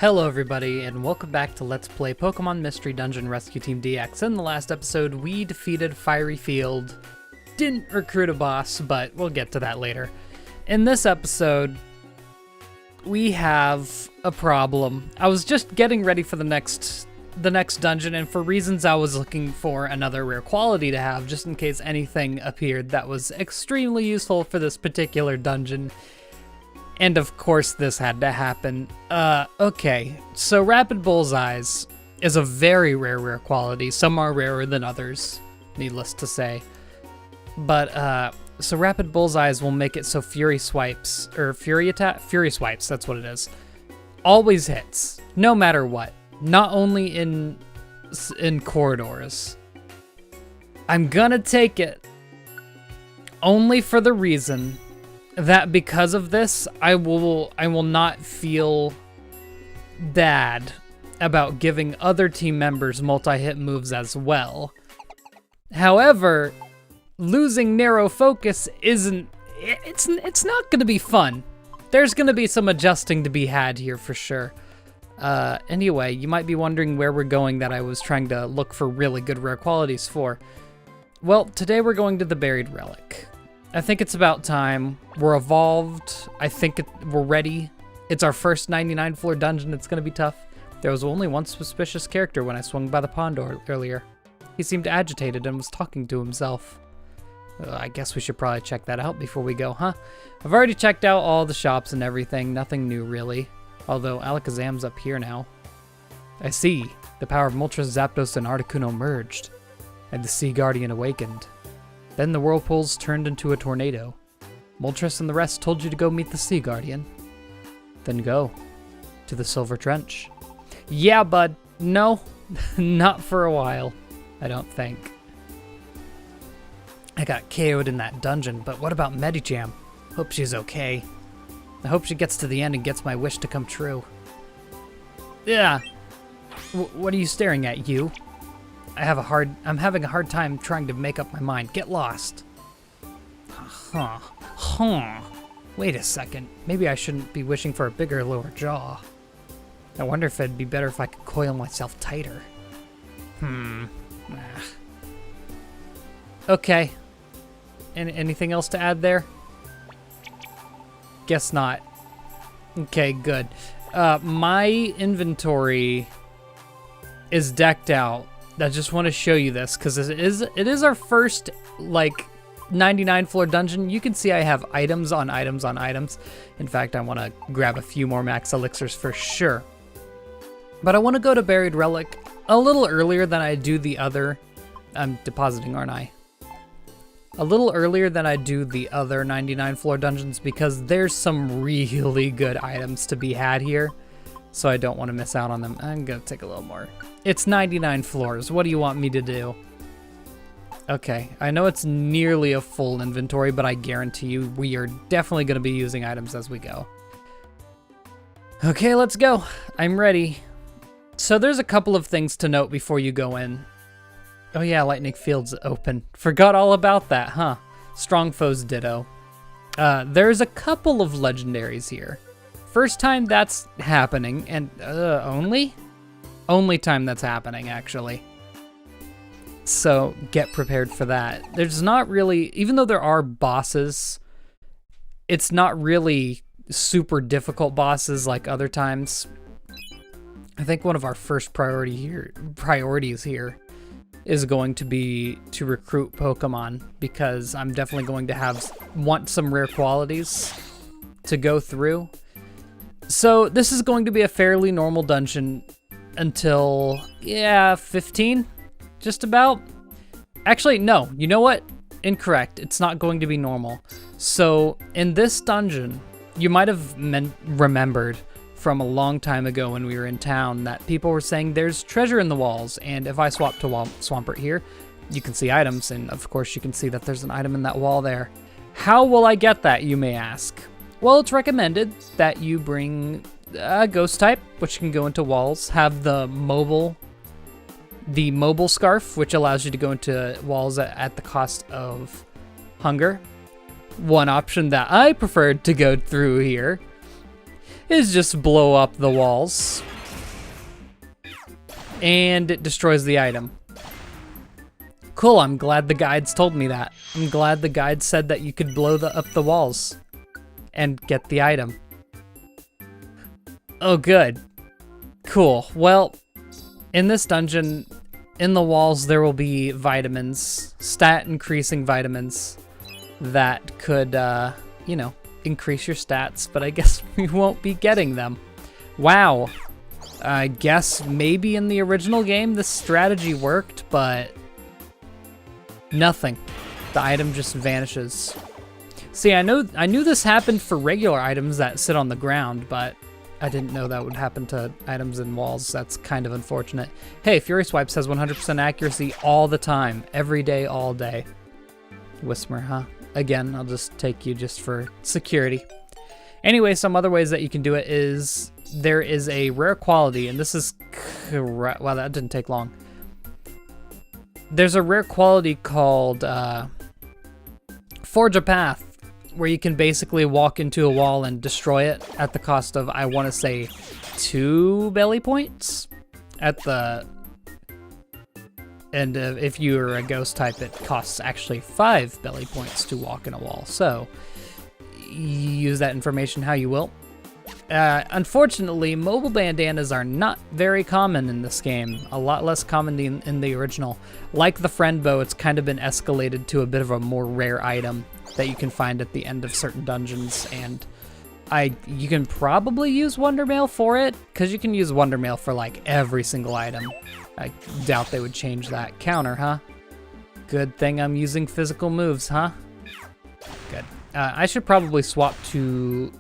Hello everybody, and welcome back to Let's Play Pokemon Mystery Dungeon Rescue Team DX. In the last episode, we defeated Fiery Field. Didn't recruit a boss, but we'll get to that later. In this episode, we have a problem. I was just getting ready for the next dungeon, and for reasons I was looking for another rare quality to have, just in case anything appeared that was extremely useful for this particular dungeon. And of course this had to happen. Okay, so Rapid Bullseyes is a very rare quality. Some are rarer than others, needless to say. But, so Rapid Bullseyes will make it so Fury Swipes, or Fury Swipes, that's what it is, always hits, no matter what. Not only in corridors. I'm gonna take it, only for the reason that because of this, I will not feel bad about giving other team members multi-hit moves as well. However, losing narrow focus it's not gonna be fun. There's gonna be some adjusting to be had here for sure. Anyway, you might be wondering where we're going that I was trying to look for really good rare qualities for. Well, today we're going to the Buried Relic. I think it's about time. We're evolved. I think we're ready. It's our first 99 floor dungeon. It's gonna be tough. There was only one suspicious character when I swung by the pond earlier. He seemed agitated and was talking to himself. I guess we should probably check that out before we go, huh? I've already checked out all the shops and everything. Nothing new, really. Although Alakazam's up here now. I see. The power of Moltres, Zapdos, and Articuno merged, and the Sea Guardian awakened. Then the whirlpools turned into a tornado. Moltres and the rest told you to go meet the Sea Guardian. Then go to the Silver Trench. Yeah, bud. No, not for a while, I don't think. I got KO'd in that dungeon, but what about Medicham? Hope she's okay. I hope she gets to the end and gets my wish to come true. Yeah. What are you staring at, you? I'm having a hard time trying to make up my mind. Get lost. Huh. Wait a second. Maybe I shouldn't be wishing for a bigger lower jaw. I wonder if it'd be better if I could coil myself tighter. Okay. Anything else to add there? Guess not. Okay, good. My inventory is decked out. I just want to show you this because it is our first like 99 floor dungeon. You can see I have items on items on items. In fact, I want to grab a few more max elixirs for sure. But I want to go to Buried Relic a little earlier than I do the other. I'm depositing, aren't I? A little earlier than I do the other 99 floor dungeons because there's some really good items to be had here. So I don't want to miss out on them. I'm gonna take a little more. It's 99 floors. What do you want me to do? Okay, I know it's nearly a full inventory, but I guarantee you we are definitely gonna be using items as we go. Okay, let's go. I'm ready. So there's a couple of things to note before you go in. Oh yeah, Lightning Field's open. Forgot all about that, huh? Strong Foes ditto. There's a couple of legendaries here. First time that's happening, and only time that's happening, actually. So get prepared for that. There's not really, even though there are bosses, it's not really super difficult bosses like other times. I think one of our first priorities here is going to be to recruit Pokemon, because I'm definitely going to want some rare qualities to go through. So this is going to be a fairly normal dungeon until, yeah, 15, just about. Actually, no, you know what? Incorrect. It's not going to be normal. So in this dungeon, you might have remembered from a long time ago when we were in town that people were saying there's treasure in the walls, and if I swap to Swampert here, you can see items, and of course you can see that there's an item in that wall there. How will I get that, you may ask? Well, it's recommended that you bring a ghost type, which can go into walls, have the mobile scarf, which allows you to go into walls at the cost of hunger. One option that I preferred to go through here is just blow up the walls. and it destroys the item. Cool, I'm glad the guides told me that. I'm glad the guides said that you could blow up the walls and get the item. Oh, good. Cool. Well, in this dungeon, in the walls, there will be vitamins, stat-increasing vitamins that could, you know, increase your stats, but I guess we won't be getting them. Wow. I guess maybe in the original game this strategy worked, but nothing. The item just vanishes. See, I knew this happened for regular items that sit on the ground, but I didn't know that would happen to items in walls. That's kind of unfortunate. Hey, Fury Swipes has 100% accuracy all the time, every day, all day. Whismer, huh? Again, I'll just take you just for security. Anyway, some other ways that you can do it is there is a rare quality, and this is correct. Wow, that didn't take long. There's a rare quality called Forge a Path, where you can basically walk into a wall and destroy it at the cost of, I want to say, 2 belly points at the... And if you're a ghost type, it costs actually 5 belly points to walk in a wall. So, use that information how you will. Unfortunately, mobile bandanas are not very common in this game. A lot less common than in the original. Like the friend bow, it's kind of been escalated to a bit of a more rare item that you can find at the end of certain dungeons, and you can probably use Wonder Mail for it, because you can use Wonder Mail for like every single item. I doubt they would change that. Counter, huh? Good thing I'm using physical moves, huh? Good. I should probably swap to...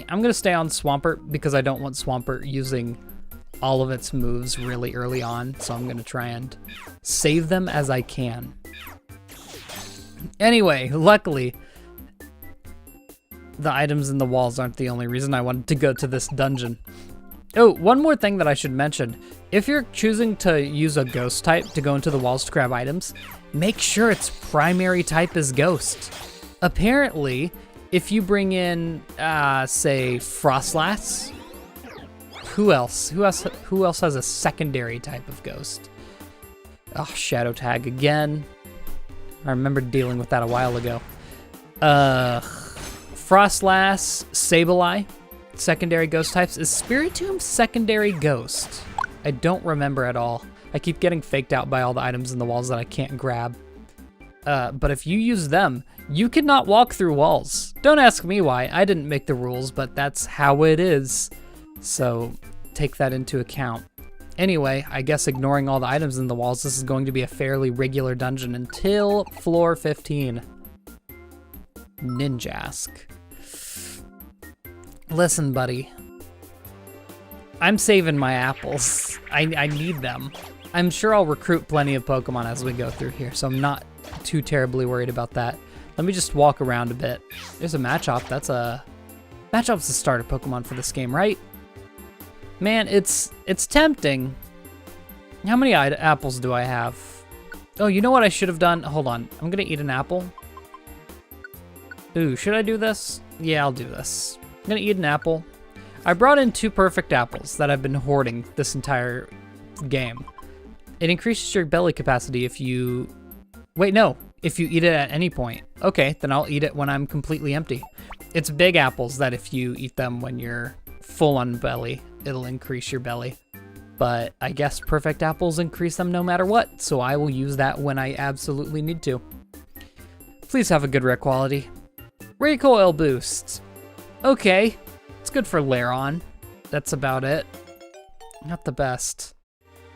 I'm going to stay on Swampert because I don't want Swampert using all of its moves really early on, so I'm going to try and save them as I can. Anyway, luckily, the items in the walls aren't the only reason I wanted to go to this dungeon. Oh, one more thing that I should mention. If you're choosing to use a ghost type to go into the walls to grab items, make sure its primary type is ghost. Apparently, if you bring in, say, Frostlass, who else? Who else has a secondary type of ghost? Oh, Shadow Tag again. I remember dealing with that a while ago. Frostlass, Sableye, secondary ghost types. Is Spiritomb secondary ghost? I don't remember at all. I keep getting faked out by all the items in the walls that I can't grab. But if you use them, you cannot walk through walls. Don't ask me why. I didn't make the rules, but that's how it is. So take that into account. Anyway, I guess ignoring all the items in the walls, this is going to be a fairly regular dungeon until floor 15. Ninjask. Listen, buddy. I'm saving my apples. I need them. I'm sure I'll recruit plenty of Pokemon as we go through here, so I'm not too terribly worried about that. Let me just walk around a bit. There's a Machop. Machop's the starter Pokemon for this game, right? Man, it's tempting. How many apples do I have? Oh, you know what I should have done? Hold on. I'm gonna eat an apple. Ooh, should I do this? Yeah, I'll do this. I'm gonna eat an apple. I brought in 2 perfect apples that I've been hoarding this entire game. It increases your belly capacity if you... Wait, no. If you eat it at any point. Okay, then I'll eat it when I'm completely empty. It's big apples that if you eat them when you're full on belly, it'll increase your belly. But I guess perfect apples increase them no matter what, so I will use that when I absolutely need to. Please have a good rare quality. Recoil boost. Okay, it's good for Lairon. That's about it. Not the best.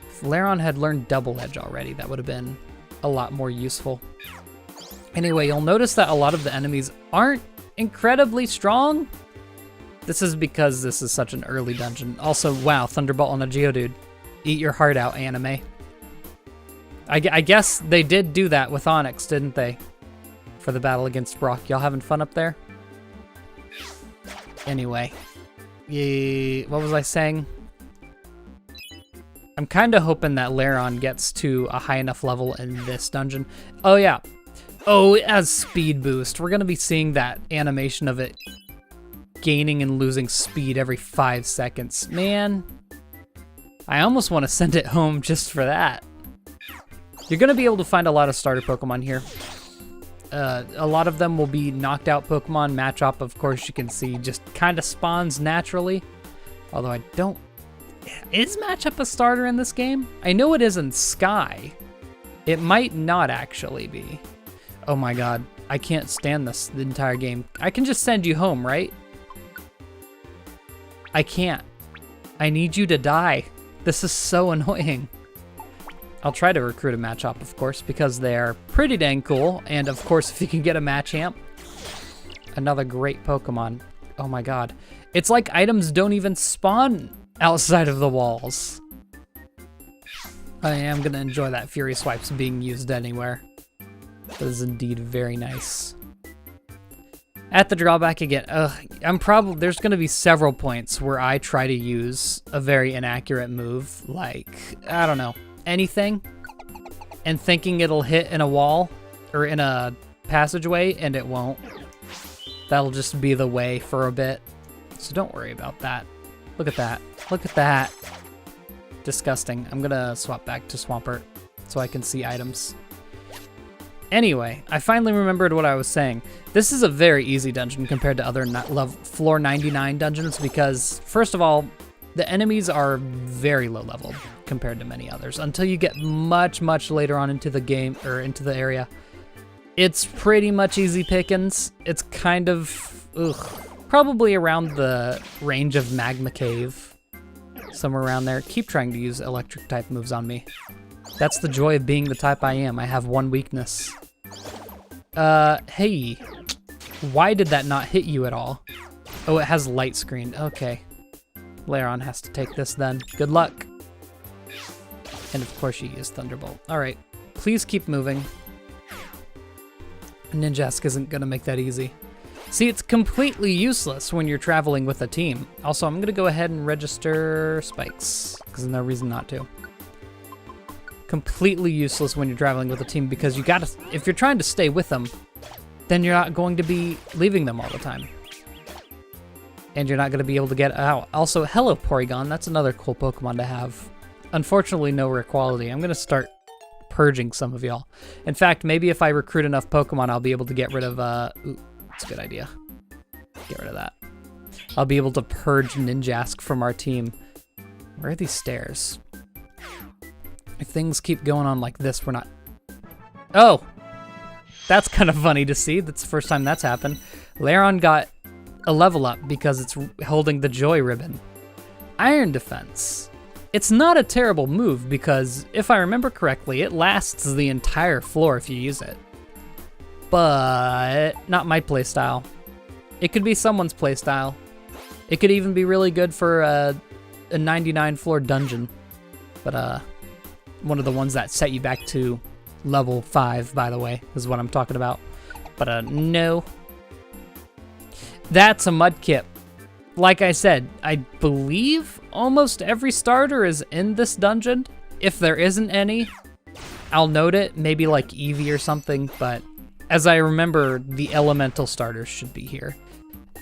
If Lairon had learned Double Edge already, that would have been a lot more useful. Anyway, you'll notice that a lot of the enemies aren't incredibly strong. This is because this is such an early dungeon. Also, wow, Thunderbolt on a Geodude. Eat your heart out, anime. I guess they did do that with Onyx, didn't they? For the battle against Brock. Y'all having fun up there? Anyway. What was I saying? I'm kind of hoping that Lairon gets to a high enough level in this dungeon. Oh, yeah. Oh, it has speed boost. We're going to be seeing that animation of it gaining and losing speed every 5 seconds. Man, I almost want to send it home just for that. You're going to be able to find a lot of starter Pokemon here. A lot of them will be knocked out Pokemon. Machop, of course, you can see just kind of spawns naturally. Although I don't... Is Machop a starter in this game? I know it is in Sky. It might not actually be. Oh my god. I can't stand this the entire game. I can just send you home, right? I can't. I need you to die. This is so annoying. I'll try to recruit a Machop, of course, because they're pretty dang cool. And of course, if you can get a Machamp, another great Pokemon. Oh my god. It's like items don't even spawn outside of the walls. I am going to enjoy that Fury Swipes being used anywhere. That is indeed very nice. At the drawback again, there's going to be several points where I try to use a very inaccurate move, like, I don't know, anything, and thinking it'll hit in a wall or in a passageway, and it won't. That'll just be the way for a bit. So don't worry about that. Look at that. Look at that. Disgusting. I'm gonna swap back to Swampert so I can see items. Anyway, I finally remembered what I was saying. This is a very easy dungeon compared to other floor 99 dungeons because, first of all, the enemies are very low level compared to many others. Until you get much, much later on into the game, or into the area, it's pretty much easy pickings. It's kind of, probably around the range of Magma Cave. Somewhere around there. Keep trying to use electric type moves on me. That's the joy of being the type I am. I have one weakness. Hey. Why did that not hit you at all? Oh, it has light screen. Okay. Lairon has to take this then. Good luck. And of course you use Thunderbolt. Alright. Please keep moving. Ninjask isn't gonna make that easy. See, it's completely useless when you're traveling with a team. Also, I'm gonna go ahead and register Spikes, because there's no reason not to. Completely useless when you're traveling with a team, because you gotta, if you're trying to stay with them, then you're not going to be leaving them all the time. And you're not gonna be able to get out. Also, hello Porygon, that's another cool Pokemon to have. Unfortunately, no rare quality. I'm gonna start purging some of y'all. In fact, maybe if I recruit enough Pokemon, I'll be able to get rid of, ooh, that's a good idea. Get rid of that. I'll be able to purge Ninjask from our team. Where are these stairs? If things keep going on like this, we're not... Oh! That's kind of funny to see. That's the first time that's happened. Lairon got a level up because it's holding the Joy Ribbon. Iron Defense. It's not a terrible move because, if I remember correctly, it lasts the entire floor if you use it. But not my playstyle. It could be someone's playstyle. It could even be really good for a 99 floor dungeon. But one of the ones that set you back to level 5, by the way, is what I'm talking about. But no. That's a Mudkip. Like I said, I believe almost every starter is in this dungeon. If there isn't any, I'll note it. Maybe like Eevee or something, but as I remember, the elemental starters should be here.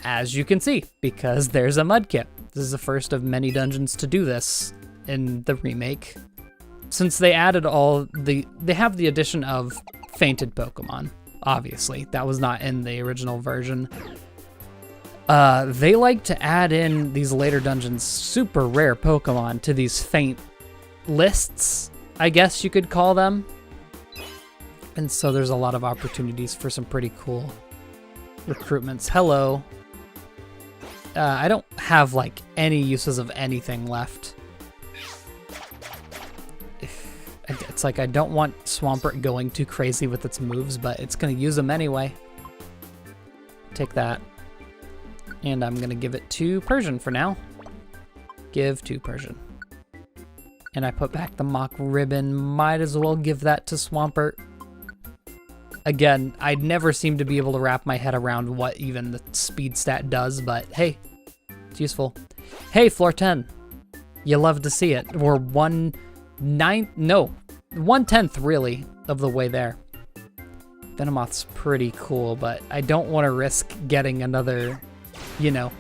As you can see, because there's a Mudkip. This is the first of many dungeons to do this in the remake. Since they added they have the addition of fainted Pokemon, obviously. That was not in the original version. They like to add in these later dungeons super rare Pokemon to these faint lists, I guess you could call them. And so there's a lot of opportunities for some pretty cool recruitments. Hello. I don't have like any uses of anything left. It's like I don't want Swampert going too crazy with its moves, but it's gonna use them anyway. Take that. And I'm gonna give it to Persian for now. Give to Persian. And I put back the Mock Ribbon. Might as well give that to Swampert. Again, I never seem to be able to wrap my head around what even the speed stat does, but hey, it's useful. Hey, floor 10. You love to see it. We're 1/10 really of the way there. Venomoth's pretty cool, but I don't want to risk getting another, you know,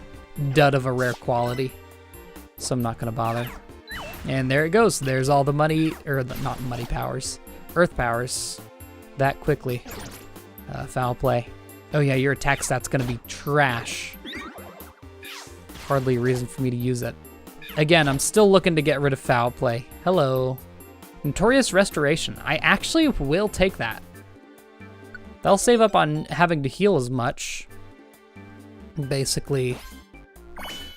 dud of a rare quality. So I'm not gonna bother. And there it goes. There's all the money, or not money powers, earth powers that quickly. Foul play. Oh yeah, your attack stat's gonna be trash. Hardly a reason for me to use it. Again, I'm still looking to get rid of foul play. Hello. Notorious Restoration. I actually will take that. That'll save up on having to heal as much. Basically,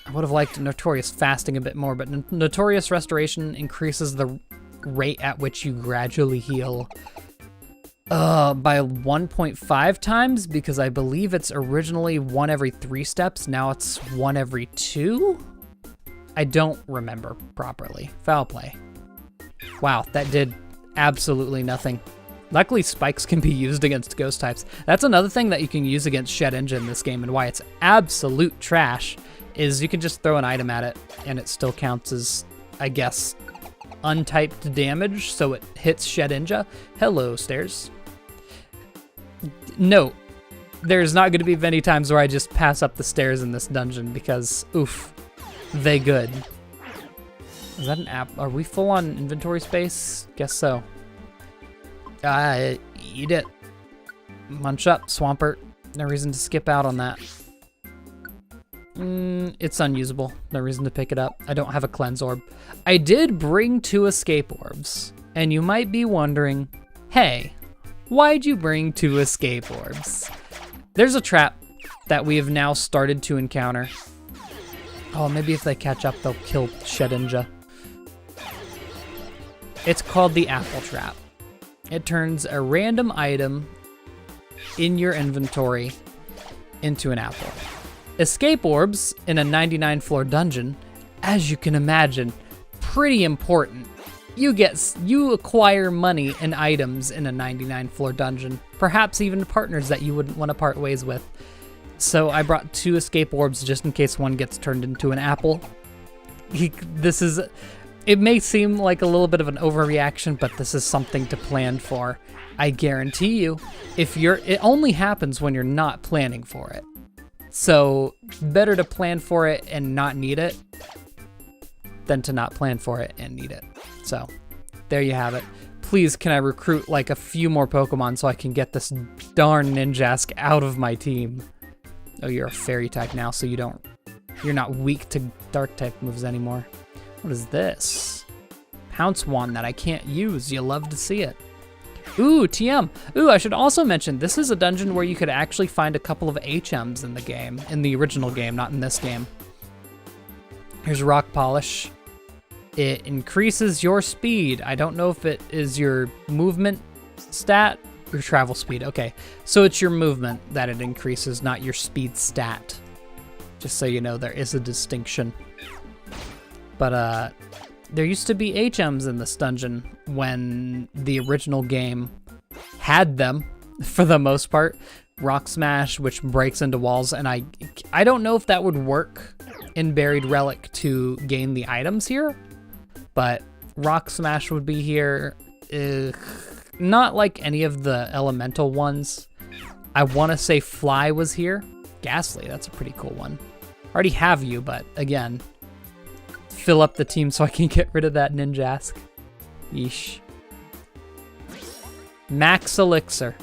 I would have liked Notorious Fasting a bit more, but Notorious Restoration increases the rate at which you gradually heal by 1.5 times, because I believe it's originally 1 every 3 steps. Now it's 1 every 2? I don't remember properly. Foul play. Wow, that did absolutely nothing. Luckily, spikes can be used against ghost types. That's another thing that you can use against Shedinja in this game, and why it's absolute trash is you can just throw an item at it, and it still counts as, I guess, untyped damage, so it hits Shedinja. Hello, stairs. Note, there's not going to be many times where I just pass up the stairs in this dungeon, because, oof, they good. Is that an app? Are we full on inventory space? Guess so. Eat it. Munch up, Swampert. No reason to skip out on that. It's unusable. No reason to pick it up. I don't have a cleanse orb. I did bring 2 escape orbs, and you might be wondering, hey, why'd you bring 2 escape orbs? There's a trap that we have now started to encounter. Oh, maybe if they catch up, they'll kill Shedinja. It's called the Apple Trap. It turns a random item in your inventory into an apple. Escape orbs in a 99 floor dungeon, as you can imagine, pretty important. You acquire money and items in a 99 floor dungeon, perhaps even partners that you wouldn't want to part ways with. So I brought 2 escape orbs just in case one gets turned into an apple. It may seem like a little bit of an overreaction, but this is something to plan for. I guarantee you, it only happens when you're not planning for it. So better to plan for it and not need it than to not plan for it and need it. So there you have it. Please, can I recruit like a few more Pokemon so I can get this darn Ninjask out of my team? Oh, you're a fairy type now, so you're not weak to dark type moves anymore. What is this? Pounce Wand that I can't use. You love to see it. Ooh, TM. Ooh, I should also mention, this is a dungeon where you could actually find a couple of HMs in the game, in the original game, not in this game. Here's Rock Polish. It increases your speed. I don't know if it is your movement stat or travel speed. Okay, so it's your movement that it increases, not your speed stat. Just so you know, there is a distinction. But there used to be HMs in this dungeon when the original game had them, for the most part. Rock Smash, which breaks into walls, and I don't know if that would work in Buried Relic to gain the items here, but Rock Smash would be here. Not like any of the elemental ones. I want to say Fly was here. Ghastly, that's a pretty cool one. Already have you, but again, fill up the team so I can get rid of that Ninjask. Yeesh. Max Elixir.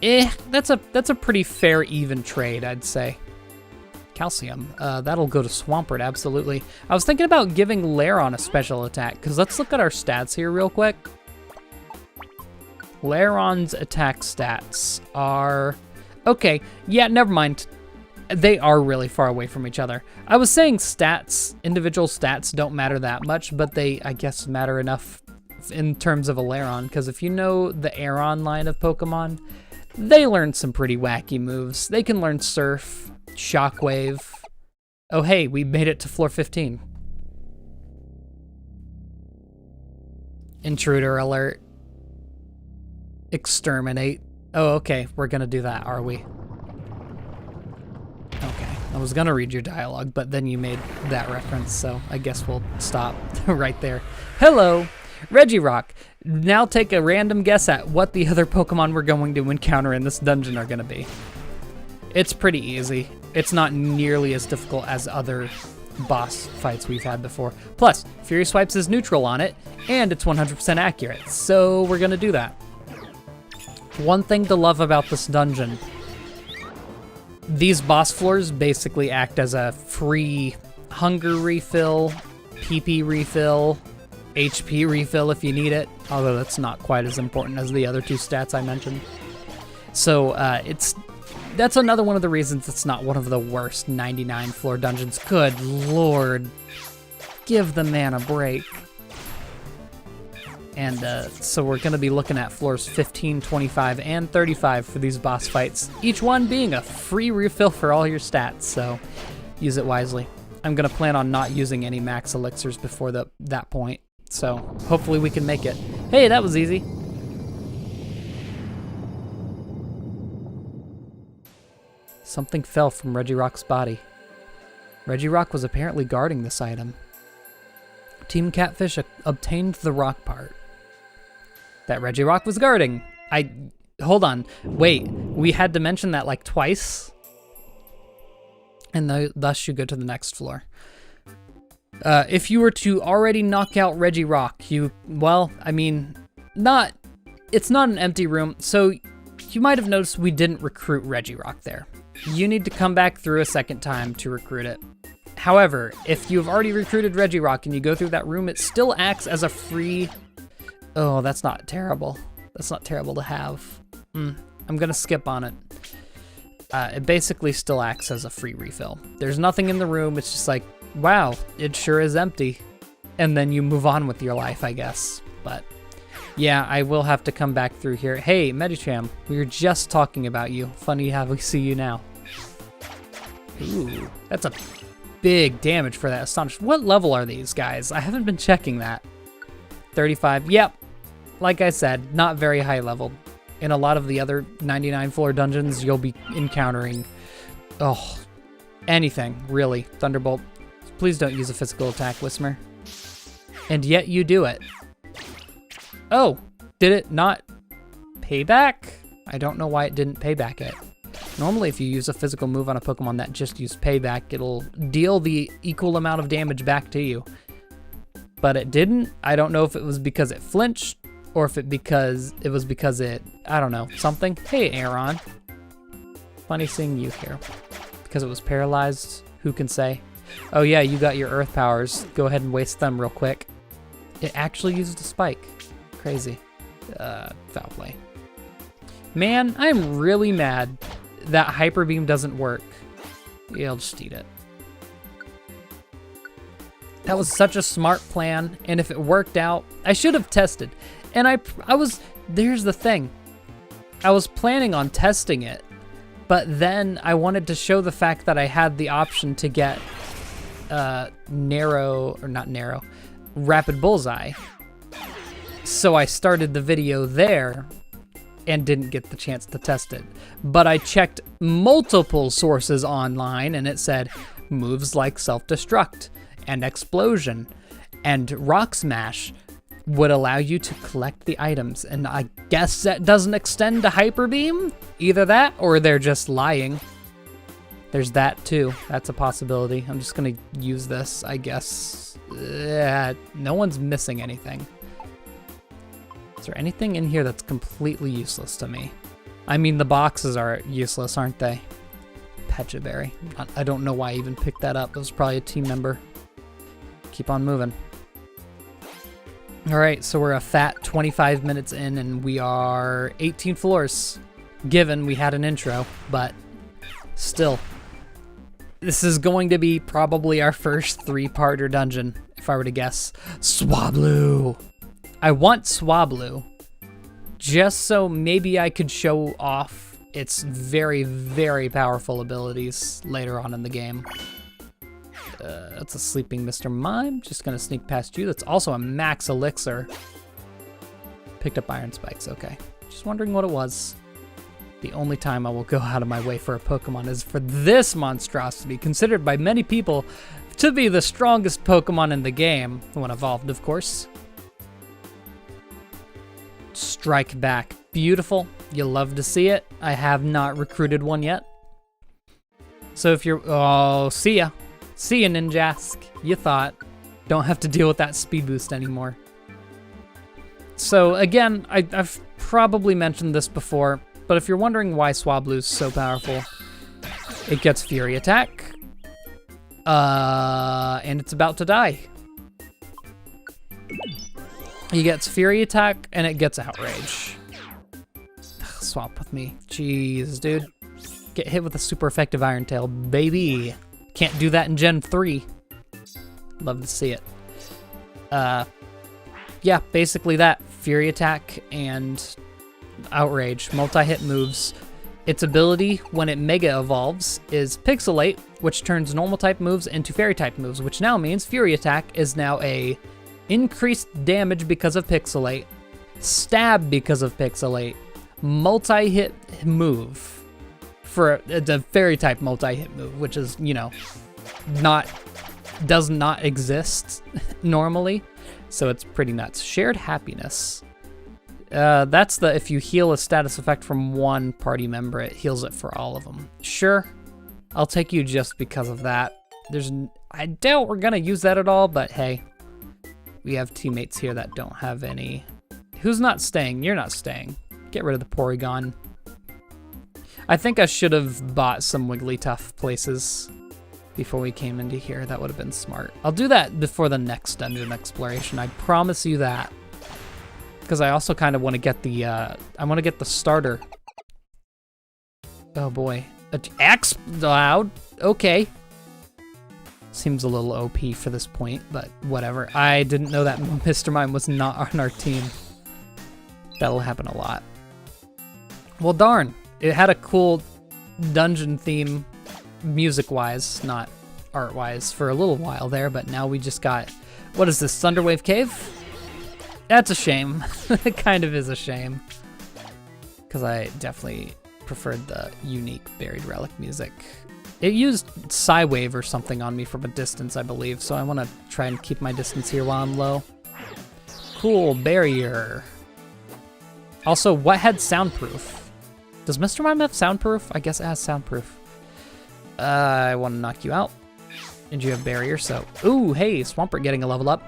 That's a pretty fair, even trade, I'd say. Calcium. That'll go to Swampert, absolutely. I was thinking about giving Lairon a special attack, because let's look at our stats here real quick. Lairon's attack stats are... Okay, yeah, never mind. They are really far away from each other. I was saying stats, individual stats don't matter that much, but they, I guess, matter enough in terms of a Lairon, because if you know the Aeron line of Pokemon, they learn some pretty wacky moves. They can learn Surf, Shockwave. Oh hey, we made it to floor 15. Intruder alert. Exterminate. Oh, okay, we're gonna do that, are we? Okay, I was gonna read your dialogue, but then you made that reference, so I guess we'll stop right there. Hello, Reggie Rock. Now take a random guess at what the other Pokemon we're going to encounter in this dungeon are gonna be. It's pretty easy. It's not nearly as difficult as other boss fights we've had before. Plus, Fury Swipes is neutral on it, and it's 100% accurate, so we're gonna do that. One thing to love about this dungeon, these boss floors basically act as a free hunger refill, PP refill, HP refill if you need it, although that's not quite as important as the other two stats I mentioned. So that's another one of the reasons it's not one of the worst 99 floor dungeons. Good lord, give the man a break. And so we're going to be looking at floors 15, 25, and 35 for these boss fights, each one being a free refill for all your stats, so use it wisely. I'm going to plan on not using any max elixirs before that point, so hopefully we can make it. Hey, that was easy. Something fell from Reggie Rock's body. Reggie Rock was apparently guarding this item. Team Catfish obtained the rock part that Reggie Rock was guarding. Hold on, wait, we had to mention that like twice? And thus you go to the next floor. If you were to already knock out Reggie Rock, well, I mean, it's not an empty room, so you might have noticed we didn't recruit Reggie Rock there. You need to come back through a second time to recruit it. However, if you've already recruited Reggie Rock and you go through that room, it still acts as a free... Oh, that's not terrible. That's not terrible to have. I'm gonna skip on it. It basically still acts as a free refill. There's nothing in the room, it's just like, wow, it sure is empty. And then you move on with your life, I guess. But yeah, I will have to come back through here. Hey, Medicham, we were just talking about you. Funny how we see you now. Ooh, that's a big damage for that Astonish. What level are these guys? I haven't been checking that. 35, yep. Like I said, not very high level. In a lot of the other 99 floor dungeons, you'll be encountering, anything, really. Thunderbolt. Please don't use a physical attack, Whismer. And yet you do it. Oh, did it not pay back? I don't know why it didn't pay back it. Normally, if you use a physical move on a Pokemon that just used payback, it'll deal the equal amount of damage back to you. But it didn't. I don't know if it was because it flinched, or if it was because it, I don't know, something. Hey, Aaron. Funny seeing you here. Because it was paralyzed, who can say? Oh yeah, you got your earth powers. Go ahead and waste them real quick. It actually used a spike. Crazy. Foul play. Man, I'm really mad that Hyper Beam doesn't work. Yeah, I'll just eat it. That was such a smart plan, and if it worked out, I should have tested. And there's the thing. I was planning on testing it, but then I wanted to show the fact that I had the option to get Rapid Bullseye. So I started the video there and didn't get the chance to test it. But I checked multiple sources online and it said moves like Self-Destruct and Explosion and Rock Smash would allow you to collect the items. And I guess that doesn't extend to Hyper Beam? Either that or they're just lying. There's that too. That's a possibility. I'm just gonna use this, I guess. No one's missing anything. Is there anything in here that's completely useless to me? I mean, the boxes are useless, aren't they? Pecha Berry. I don't know why I even picked that up. It was probably a team member. Keep on moving. All right, so we're a fat 25 minutes in and we are 18 floors, given we had an intro, but still. This is going to be probably our first 3-parter dungeon, if I were to guess. Swablu! I want Swablu, just so maybe I could show off its very, very powerful abilities later on in the game. That's a sleeping Mr. Mime. Just gonna sneak past you. That's also a max elixir. Picked up Iron Spikes, okay. Just wondering what it was. The only time I will go out of my way for a Pokemon is for this monstrosity, considered by many people to be the strongest Pokemon in the game, when evolved, of course. Strike back. Beautiful. You'll love to see it. I have not recruited one yet. So if you're... Oh, see ya. See ya, Ninjask. You thought. Don't have to deal with that speed boost anymore. So again, I've probably mentioned this before, but if you're wondering why Swablu's so powerful, it gets Fury Attack, and it's about to die. He gets Fury Attack, and it gets Outrage. Ugh, swap with me. Jeez, dude. Get hit with a super effective Iron Tail, baby. Can't do that in Gen 3. Love to see it. Yeah, basically that. Fury Attack and Outrage, multi-hit moves. Its ability, when it Mega Evolves, is Pixelate, which turns normal type moves into fairy type moves, which now means Fury Attack is now a increased damage because of Pixelate, stab because of Pixelate, multi-hit move for a fairy type multi-hit move, which is, you know, does not exist normally. So it's pretty nuts. Shared Happiness. That's the, if you heal a status effect from one party member, it heals it for all of them. Sure, I'll take you just because of that. I doubt we're gonna use that at all, but hey, we have teammates here that don't have any. Who's not staying? You're not staying. Get rid of the Porygon. I think I should have bought some Wigglytuff places before we came into here. That would have been smart. I'll do that before the next dungeon exploration. I promise you that. Because I also kind of want to get the, I want to get the starter. Oh boy. Axe Loud? Okay. Seems a little OP for this point, but whatever. I didn't know that Mr. Mime was not on our team. That'll happen a lot. Well, darn. It had a cool dungeon theme, music-wise, not art-wise, for a little while there, but now we just got, what is this, Thunderwave Cave? That's a shame. It kind of is a shame. Because I definitely preferred the unique Buried Relic music. It used Psywave or something on me from a distance, I believe, so I want to try and keep my distance here while I'm low. Cool, barrier. Also, what had soundproof? Does Mr. Mime have soundproof? I guess it has soundproof. I want to knock you out. And you have barrier, so... Ooh, hey, Swampert getting a level up.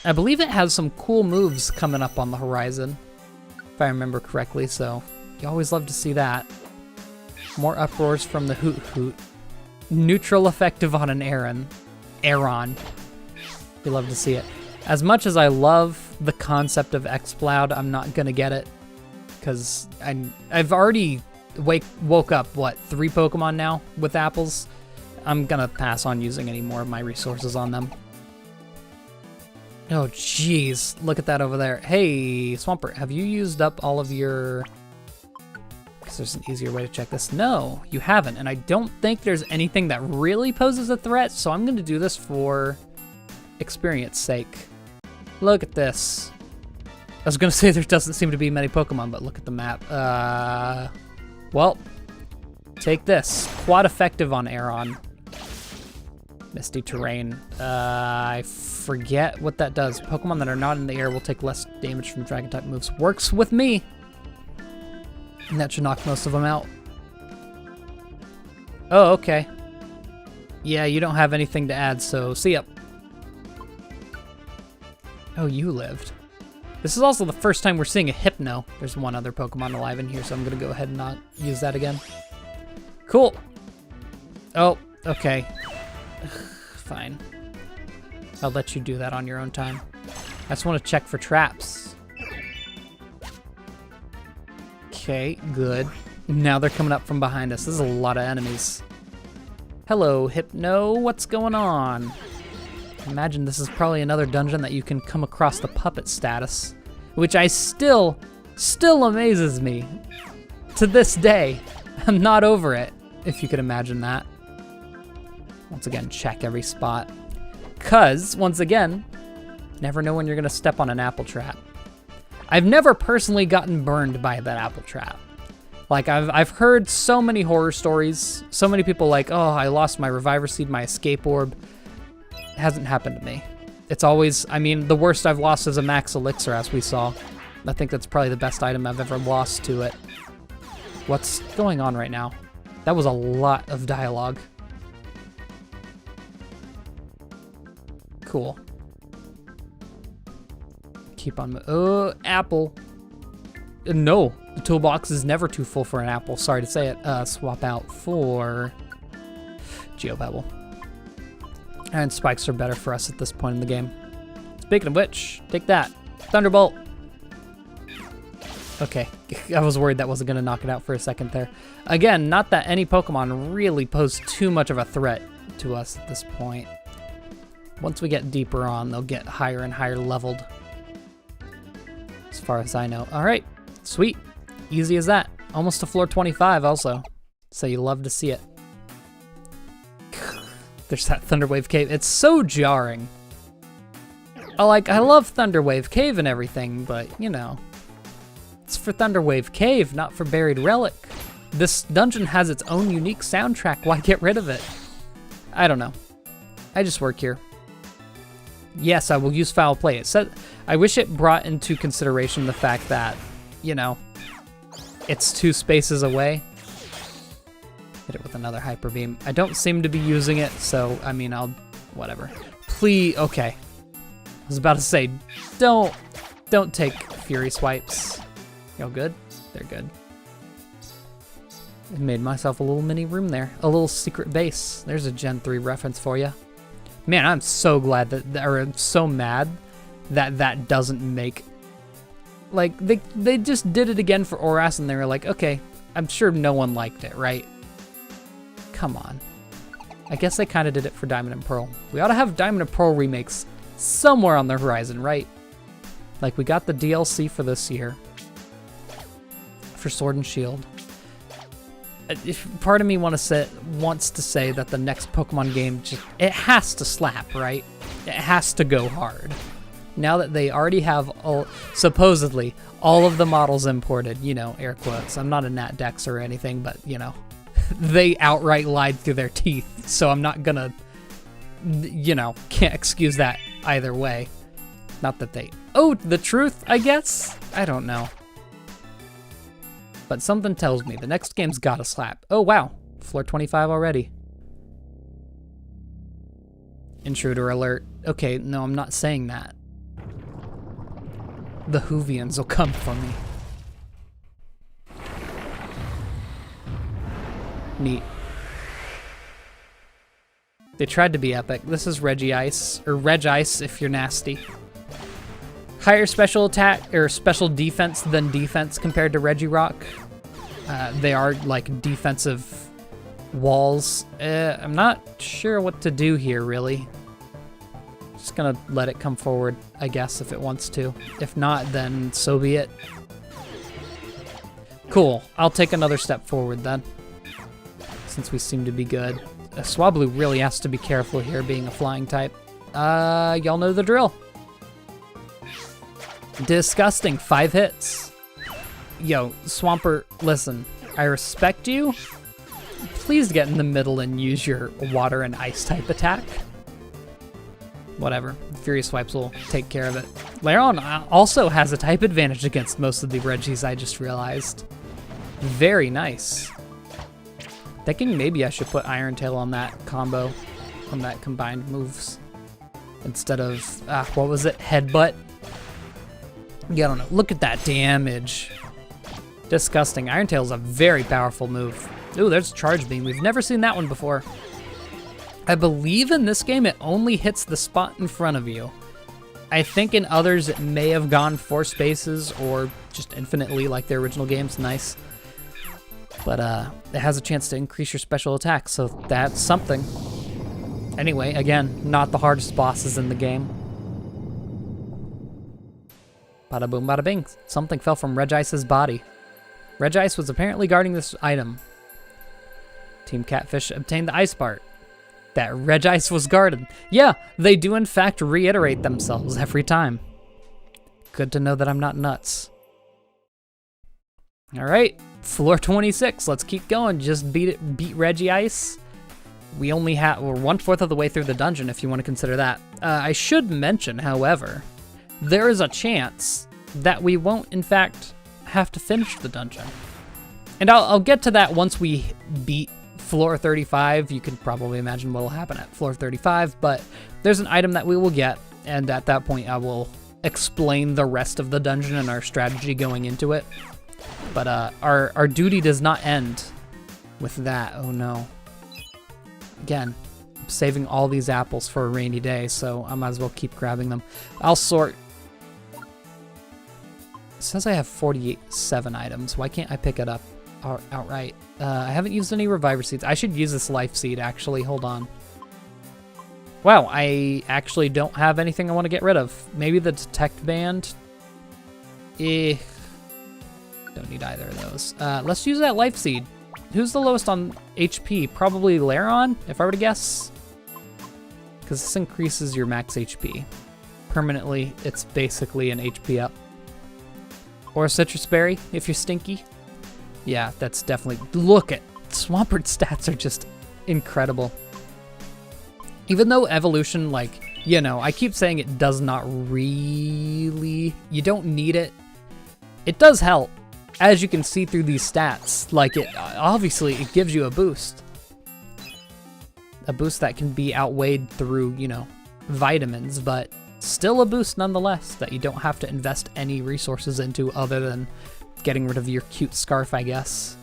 I believe it has some cool moves coming up on the horizon, if I remember correctly, so you always love to see that. More uproars from the Hoot Hoot. Neutral effective on an Aron. You love to see it. As much as I love the concept of Exploud, I'm not gonna get it. Because I've already woke up, what, 3 Pokemon now with apples? I'm gonna pass on using any more of my resources on them. Oh, jeez. Look at that over there. Hey, Swampert, have you used up all of your... Because there's an easier way to check this. No, you haven't. And I don't think there's anything that really poses a threat, so I'm going to do this for experience sake. Look at this. I was going to say there doesn't seem to be many Pokemon, but look at the map. Well, take this. Quad effective on Aron. Misty Terrain. I forget what that does. Pokemon that are not in the air will take less damage from Dragon-type moves. Works with me. And that should knock most of them out. Oh, okay. Yeah, you don't have anything to add, so see ya. Oh, you lived. This is also the first time we're seeing a Hypno. There's one other Pokemon alive in here, so I'm going to go ahead and not use that again. Cool. Oh, okay. Fine. I'll let you do that on your own time. I just want to check for traps. Okay, good. Now they're coming up from behind us. This is a lot of enemies. Hello, Hypno. What's going on? Imagine this is probably another dungeon that you can come across the puppet status, which I still amazes me. To this day, I'm not over it, if you could imagine that. Once again, check every spot. Cause, once again, never know when you're gonna step on an apple trap. I've never personally gotten burned by that apple trap. Like, I've heard so many horror stories, so many people like, oh, I lost my Reviver Seed, my Escape Orb. It hasn't happened to me. It's always, I mean, the worst I've lost is a Max Elixir, as we saw. I think that's probably the best item I've ever lost to it. What's going on right now? That was a lot of dialogue. Cool. Keep on. Oh, apple. No, the toolbox is never too full for an apple. Sorry to say it. Swap out for Geopebble. And spikes are better for us at this point in the game. Speaking of which, take that. Thunderbolt. Okay, I was worried that wasn't going to knock it out for a second there. Again, not that any Pokemon really pose too much of a threat to us at this point. Once we get deeper on, they'll get higher and higher leveled. As far as I know. All right, sweet. Easy as that. Almost to floor 25 also. So you love to see it. There's that Thunderwave Cave. It's so jarring. I love Thunderwave Cave and everything, but you know. It's for Thunderwave Cave, not for Buried Relic. This dungeon has its own unique soundtrack. Why get rid of it? I don't know. I just work here. Yes, I will use foul play. It said, I wish it brought into consideration the fact that, you know, it's 2 spaces away. Hit it with another Hyper Beam. I don't seem to be using it, so, I mean, whatever. Please, okay. I was about to say, don't take Fury Swipes. Y'all good? They're good. I made myself a little mini room there. A little secret base. There's a Gen 3 reference for you. Man, I'm so glad or I'm so mad that doesn't make... Like, they just did it again for Oras and they were like, okay, I'm sure no one liked it, right? Come on. I guess they kind of did it for Diamond and Pearl. We ought to have Diamond and Pearl remakes somewhere on the horizon, right? Like, we got the DLC for this year. For Sword and Shield. If part of me wants to say that the next Pokemon game it has to slap, right? It has to go hard. Now that they already have supposedly all of the models imported, you know, air quotes. I'm not a Nat Dex or anything, but you know, they outright lied through their teeth. So I'm not gonna, you know, can't excuse that either way. Not that they owed the truth, I guess. I don't know. But something tells me the next game's gotta slap. Oh wow, floor 25 already. Intruder alert. Okay, no, I'm not saying that. The Hoovians will come for me. Neat. They tried to be epic. This is Reggie Ice, or Reg Ice if you're nasty. Higher special attack, or special defense than defense compared to Reggie Rock. They are like defensive walls. I'm not sure what to do here, really. Just gonna let it come forward, I guess, if it wants to. If not, then so be it. Cool, I'll take another step forward then. Since we seem to be good. Swablu really has to be careful here, being a flying type. Y'all know the drill. Disgusting, 5 hits. Yo, Swampert, listen, I respect you. Please get in the middle and use your water and ice type attack. Whatever, Fury Swipes will take care of it. Lairon also has a type advantage against most of the Reggies, I just realized. Very nice. Thinking maybe I should put Iron Tail on that combo, on that combined moves. Instead of, what was it, Headbutt? Yeah, I don't know. Look at that damage. Disgusting. Iron Tail is a very powerful move. Ooh, there's Charge Beam. We've never seen that one before. I believe in this game it only hits the spot in front of you. I think in others it may have gone 4 spaces or just infinitely like the original games. Nice. But it has a chance to increase your special attack, so that's something. Anyway, again, not the hardest bosses in the game. Bada boom, bada bing. Something fell from Regice's body. Regice was apparently guarding this item. Team Catfish obtained the ice part. That Regice was guarded. Yeah, they do in fact reiterate themselves every time. Good to know that I'm not nuts. All right, floor 26. Let's keep going. Just beat Reggie Ice. We're 1/4 of the way through the dungeon, if you want to consider that. I should mention, however, there is a chance that we won't, in fact, have to finish the dungeon. And I'll get to that once we beat floor 35, you can probably imagine what will happen at floor 35, but there's an item that we will get, and at that point I will explain the rest of the dungeon and our strategy going into it. But our duty does not end with that. Oh no. Again, I'm saving all these apples for a rainy day, so I might as well keep grabbing them. I'll sort. It says I have 47 items. Why can't I pick it up outright? I haven't used any reviver seeds. I should use this life seed, actually. Hold on. Wow, I actually don't have anything I want to get rid of. Maybe the detect band? Don't need either of those. Let's use that life seed. Who's the lowest on HP? Probably Laron, if I were to guess. Because this increases your max HP. Permanently, it's basically an HP up. Or a citrus berry, if you're stinky. Yeah, that's definitely... Look at... Swampert stats are just incredible. Even though evolution, like, you know, I keep saying it does not really... You don't need it. It does help. As you can see through these stats, like, it obviously it gives you a boost. A boost that can be outweighed through, you know, vitamins, but still a boost nonetheless that you don't have to invest any resources into other than getting rid of your cute scarf, I guess.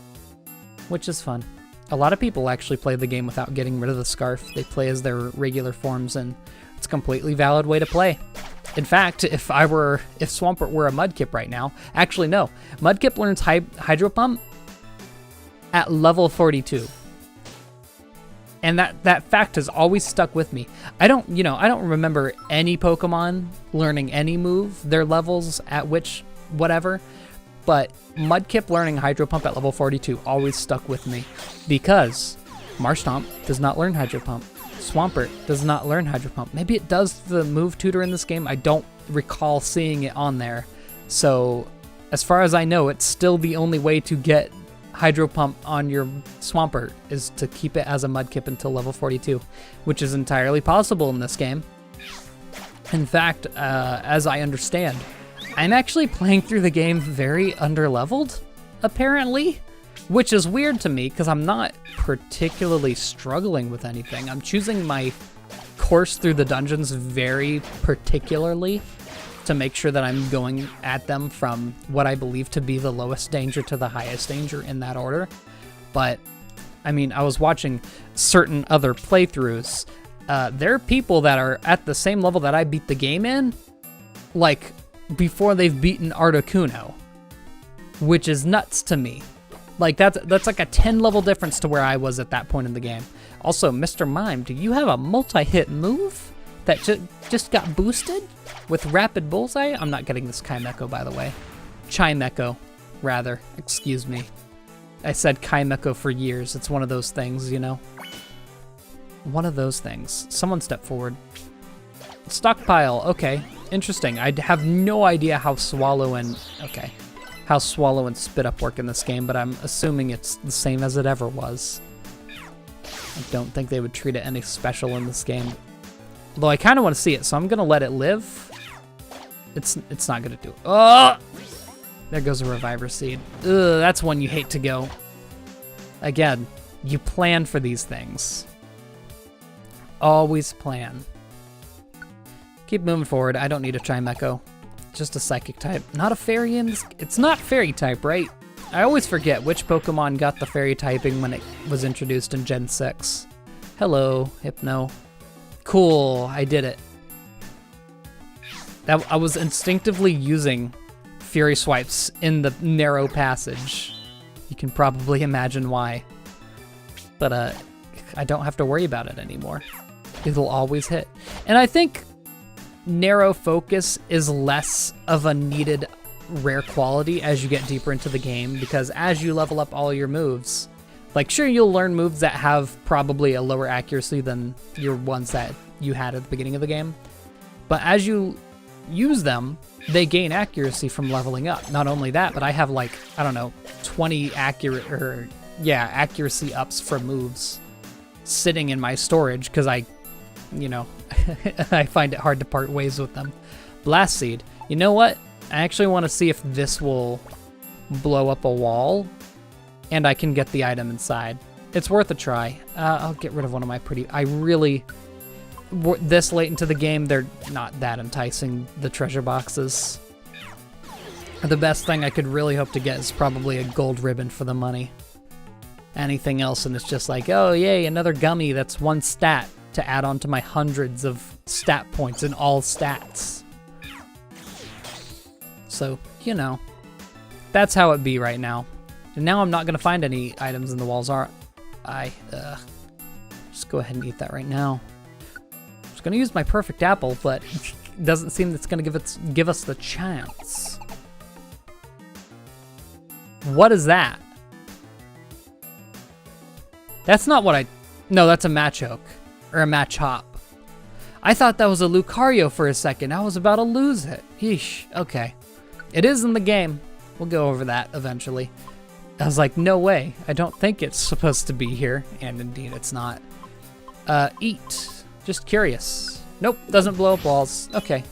Which is fun. A lot of people actually play the game without getting rid of the scarf. They play as their regular forms, and it's a completely valid way to play. In fact, if Swampert were a Mudkip right now, actually no, Mudkip learns Hydro Pump at level 42. And that fact has always stuck with me. I don't remember any Pokemon learning any move, their levels at which whatever, but Mudkip learning Hydro Pump at level 42 always stuck with me because Marshtomp does not learn Hydro Pump. Swampert does not learn Hydro Pump. Maybe it does the move tutor in this game. I don't recall seeing it on there. So as far as I know, it's still the only way to get Hydro Pump on your Swampert is to keep it as a Mudkip until level 42, which is entirely possible in this game. In fact, as I understand, I'm actually playing through the game very underleveled, apparently. Which is weird to me, because I'm not particularly struggling with anything. I'm choosing my course through the dungeons very particularly to make sure that I'm going at them from what I believe to be the lowest danger to the highest danger in that order. But, I mean, I was watching certain other playthroughs. There are people that are at the same level that I beat the game in, like, before they've beaten Articuno, which is nuts to me. Like, that's like a 10 level difference to where I was at that point in the game. Also, Mr. Mime, do you have a multi-hit move that just got boosted with Rapid Bullseye? I'm not getting this Chimecho, by the way. Chimecho, rather. Excuse me. I said Chimecho for years. It's one of those things, you know? One of those things. Someone step forward. Stockpile. Okay. Interesting. I have no idea how Swallow and... Okay. How Swallow and Spit Up work in this game, but I'm assuming it's the same as it ever was. I don't think they would treat it any special in this game. Although I kind of want to see it, so I'm going to let it live. It's not going to do it. Oh! There goes a Reviver Seed. Ugh, that's one you hate to go. Again, you plan for these things. Always plan. Keep moving forward. I don't need a Chimecho. Just a Psychic type. Not a Fairy in this... It's not Fairy type, right? I always forget which Pokemon got the Fairy typing when it was introduced in Gen 6. Hello, Hypno. Cool, I did it. I was instinctively using Fury Swipes in the narrow passage. You can probably imagine why. But I don't have to worry about it anymore. It'll always hit. And I think narrow focus is less of a needed rare quality as you get deeper into the game, because as you level up all your moves, like, sure, you'll learn moves that have probably a lower accuracy than your ones that you had at the beginning of the game, but as you use them, they gain accuracy from leveling up. Not only that, but I have, like, I don't know, 20 accuracy ups from moves sitting in my storage because I find it hard to part ways with them. Blast Seed. You know what? I actually want to see if this will blow up a wall and I can get the item inside. It's worth a try. I'll get rid of one of my pretty... This late into the game, they're not that enticing, the treasure boxes. The best thing I could really hope to get is probably a gold ribbon for the money. Anything else, and it's just like, oh, yay, another gummy that's one stat to add on to my hundreds of stat points in all stats. So, you know, that's how it be right now. And now I'm not going to find any items in the walls, are I? Just go ahead and eat that right now. I was going to use my perfect apple, but it doesn't seem that's going to give us the chance. What is that? That's not what No, that's a Machoke. Or a Machop. I thought that was a Lucario for a second. I was about to lose it. Yeesh. Okay. It is in the game. We'll go over that eventually. I was like, no way. I don't think it's supposed to be here. And indeed, it's not. Eat. Just curious. Nope, doesn't blow up walls. Okay.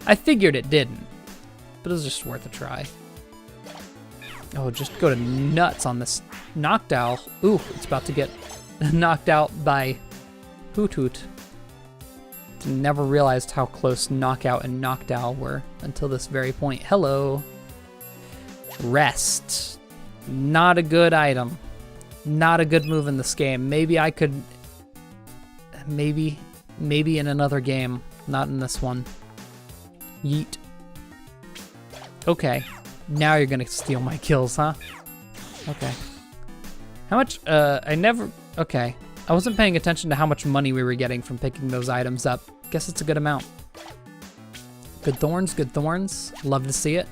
I figured it didn't. But it was just worth a try. Oh, just go to nuts on this Noctowl. Ooh, it's about to get knocked out by Hoot Hoot. Never realized how close Knockout and Noctowl were until this very point. Hello. Rest. Not a good item. Not a good move in this game. Maybe I could... Maybe in another game. Not in this one. Yeet. Okay. Now you're gonna steal my kills, huh? Okay. How much, okay. I wasn't paying attention to how much money we were getting from picking those items up. Guess it's a good amount. Good thorns, good thorns. Love to see it.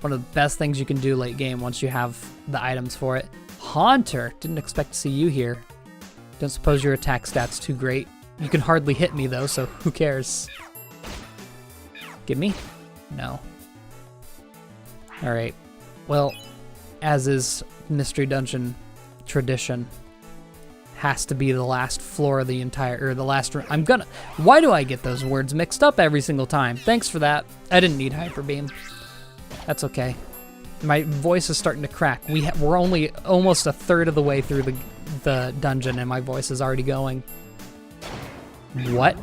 One of the best things you can do late game once you have the items for it. Haunter, didn't expect to see you here. Don't suppose your attack stat's too great. You can hardly hit me though, so who cares? Give me? No. Alright, well, as is Mystery Dungeon tradition, has to be the last floor of the entire, or the last room. Why do I get those words mixed up every single time? Thanks for that. I didn't need Hyper Beam. That's okay. My voice is starting to crack. We're only almost a third of the way through the dungeon and my voice is already going. What?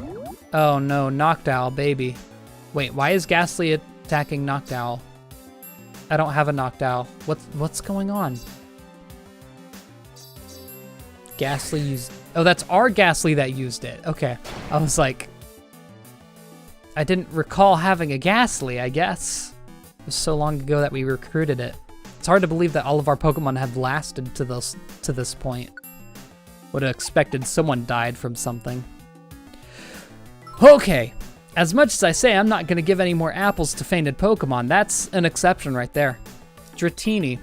Oh no, Noctowl, baby. Wait, why is Ghastly attacking Noctowl? I don't have a Noctowl. What's going on? Ghastly used... Oh, that's our Ghastly that used it. Okay. I was like... I didn't recall having a Ghastly, I guess. It was so long ago that we recruited it. It's hard to believe that all of our Pokemon have lasted to this point. Would have expected someone died from something. Okay. As much as I say I'm not going to give any more apples to fainted Pokemon, that's an exception right there. Dratini.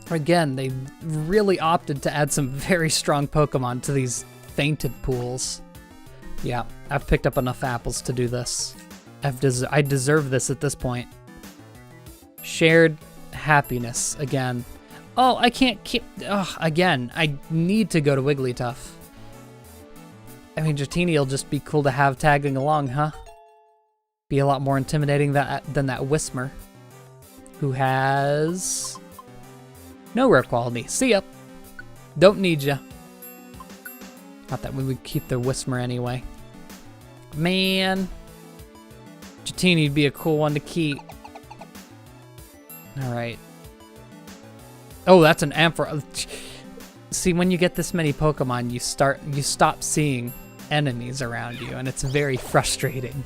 Again, they really opted to add some very strong Pokemon to these fainted pools. Yeah, I've picked up enough apples to do this. I deserve this at this point. Shared happiness again. Oh, I can't keep... Ugh, again, I need to go to Wigglytuff. I mean, Dratini will just be cool to have tagging along, huh? Be a lot more intimidating than that Whismur, who has no rare quality. See ya. Don't need ya. Not that we would keep the Whismur anyway. Man. Dratini'd be a cool one to keep. Alright. Oh, that's an Amphora. See, when you get this many Pokemon, you stop seeing enemies around you, and it's very frustrating.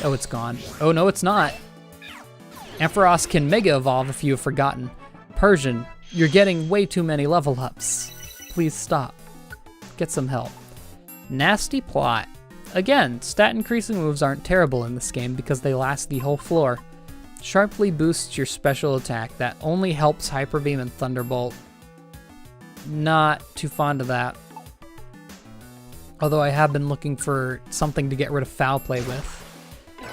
Oh, it's gone. Oh, no, it's not. Ampharos can Mega Evolve if you have forgotten. Persian, you're getting way too many level ups. Please stop. Get some help. Nasty Plot. Again, stat increasing moves aren't terrible in this game because they last the whole floor. Sharply boosts your special attack. That only helps Hyper Beam and Thunderbolt. Not too fond of that. Although I have been looking for something to get rid of Foul Play with.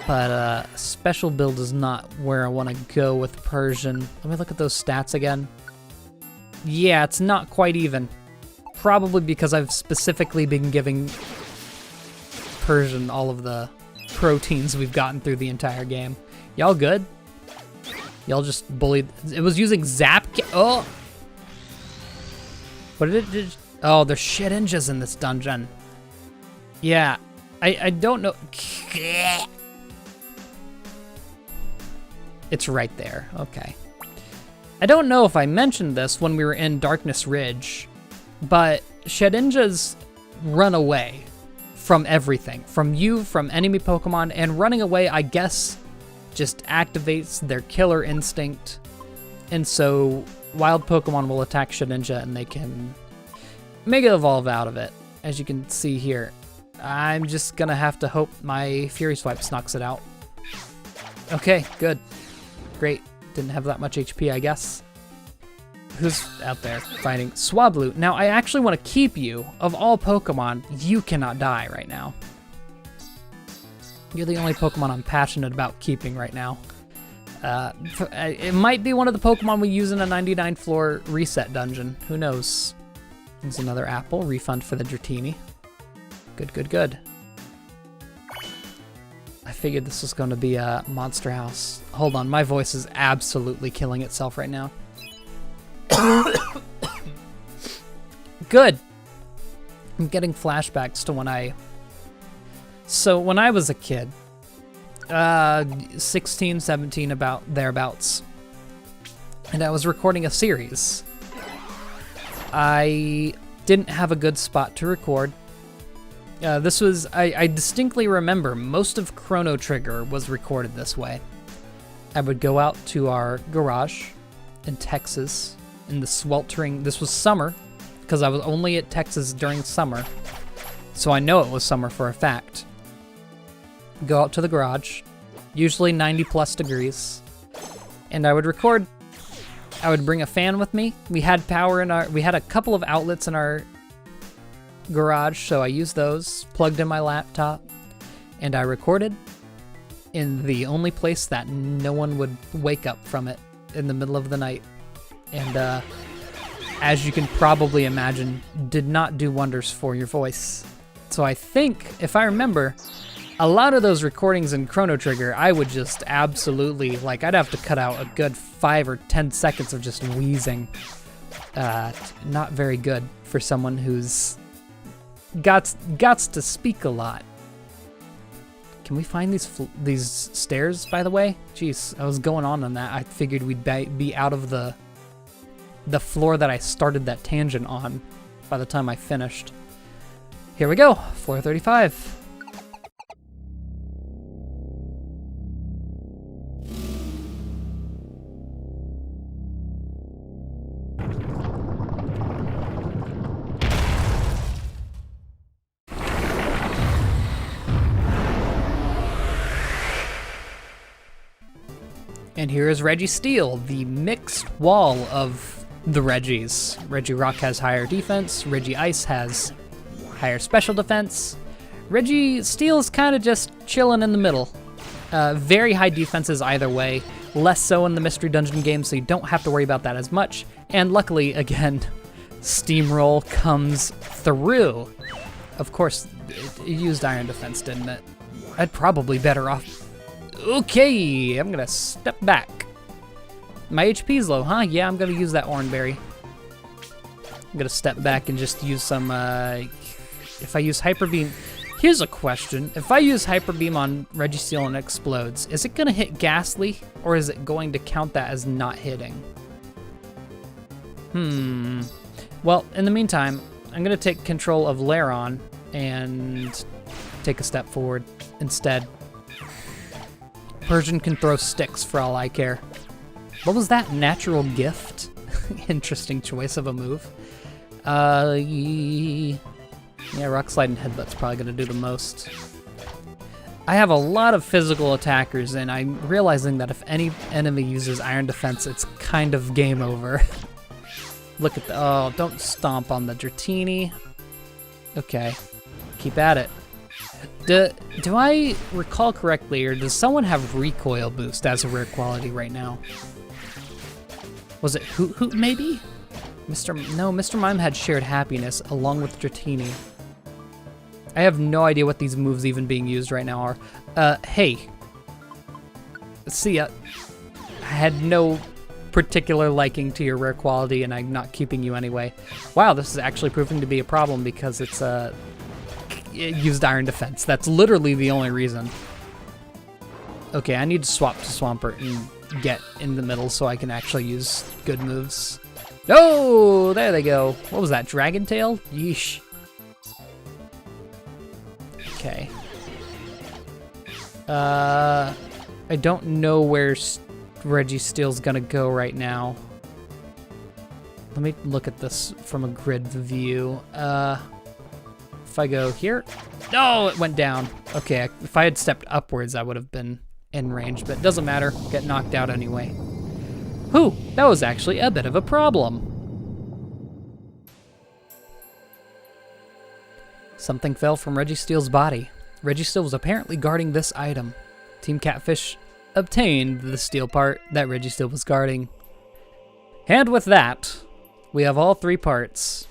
But special build is not where I want to go with Persian. Let me look at those stats again. Yeah, it's not quite even. Probably because I've specifically been giving Persian all of the proteins we've gotten through the entire game. Y'all good? Y'all just bullied. It was using Zap. Oh! What did it? Oh, there's shit ninjas in this dungeon. Yeah, I don't know. It's right there. Okay. I don't know if I mentioned this when we were in Darkness Ridge, but Shedinjas run away from everything. From you, from enemy Pokemon, and running away, I guess, just activates their killer instinct. And so wild Pokemon will attack Shedinja and they can Mega Evolve out of it, as you can see here. I'm just gonna have to hope my Fury Swipe knocks it out. Okay, good. Great. Didn't have that much HP, I guess. Who's out there fighting? Swablu. Now, I actually want to keep you. Of all Pokemon, you cannot die right now. You're the only Pokemon I'm passionate about keeping right now. It might be one of the Pokemon we use in a 99 floor reset dungeon. Who knows? There's another apple. Refund for the Dratini. Good, good, good. I figured this was going to be a monster house. Hold on, my voice is absolutely killing itself right now. Good. I'm getting flashbacks to when I... So when I was a kid, 16, 17, about thereabouts, and I was recording a series. I didn't have a good spot to record. This was, I distinctly remember most of Chrono Trigger was recorded this way. I would go out to our garage in Texas in the sweltering, this was summer, because I was only at Texas during summer, so I know it was summer for a fact. Go out to the garage, usually 90 plus degrees, and I would record. I would bring a fan with me. We had power in our, we had a couple of outlets in our garage, so I used those, plugged in my laptop, and I recorded in the only place that no one would wake up from it in the middle of the night. And as you can probably imagine, did not do wonders for your voice. So I think, if I remember, a lot of those recordings in Chrono Trigger, I would just absolutely, like, I'd have to cut out a good 5 or 10 seconds of just wheezing. Not very good for someone who's gots to speak a lot. Can we find these stairs, by the way? Jeez, I was going on that. I figured we'd be out of the floor that I started that tangent on by the time I finished. Here we go, floor 35. And here is Reggie Steel, the mixed wall of the Reggies. Reggie Rock has higher defense, Reggie Ice has higher special defense. Reggie Steel is kind of just chilling in the middle. Very high defenses either way, less so in the Mystery Dungeon game, so you don't have to worry about that as much. And luckily, again, Steamroll comes through. Of course, it used Iron Defense, didn't it? I'd probably better off. Okay, I'm gonna step back. My HP's low, huh? Yeah, I'm gonna use that Oranberry. I'm gonna step back and just use some, if I use Hyper Beam. Here's a question. If I use Hyper Beam on Reggie Steel and it explodes, is it gonna hit Ghastly, or is it going to count that as not hitting? Well, in the meantime, I'm gonna take control of Lairon and take a step forward instead. Persian can throw sticks for all I care. What was that? Natural Gift? Interesting choice of a move. Yeah, Rock Slide and Headbutt's probably gonna do the most. I have a lot of physical attackers, and I'm realizing that if any enemy uses Iron Defense, it's kind of game over. Look at the, oh, don't stomp on the Dratini. Okay, keep at it. Do I recall correctly, or does someone have recoil boost as a rare quality right now? Was it Hoot Hoot maybe? Mr. Mime had shared happiness along with Dratini. I have no idea what these moves even being used right now are. Hey. See ya. I had no particular liking to your rare quality, and I'm not keeping you anyway. Wow, this is actually proving to be a problem because it's it used Iron Defense. That's literally the only reason. Okay, I need to swap to Swampert and get in the middle so I can actually use good moves. Oh, there they go. What was that, Dragon Tail? Yeesh. Okay. I don't know where Registeel's gonna go right now. Let me look at this from a grid view. If I go here, no, it went down. Okay, if I had stepped upwards, I would have been in range, but it doesn't matter. Get knocked out anyway. Whew, that was actually a bit of a problem. Something fell from Registeel's body. Registeel was apparently guarding this item. Team Catfish obtained the steel part that Registeel was guarding. And with that, we have all 3 parts.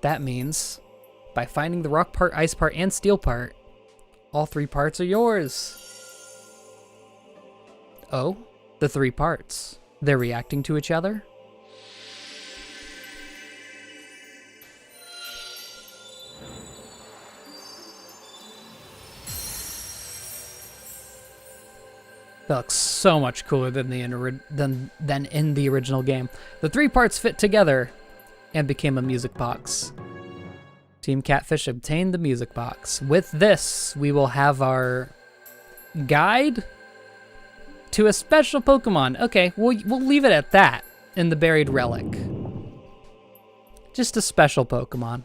That means, by finding the rock part, ice part, and steel part, all 3 parts are yours. Oh, the 3 parts. They're reacting to each other? That looks so much cooler than in the original game. The 3 parts fit together and became a music box. Team Catfish obtained the music box. With this, we will have our guide to a special Pokemon. Okay, we'll leave it at that in the Buried Relic. Just a special Pokemon.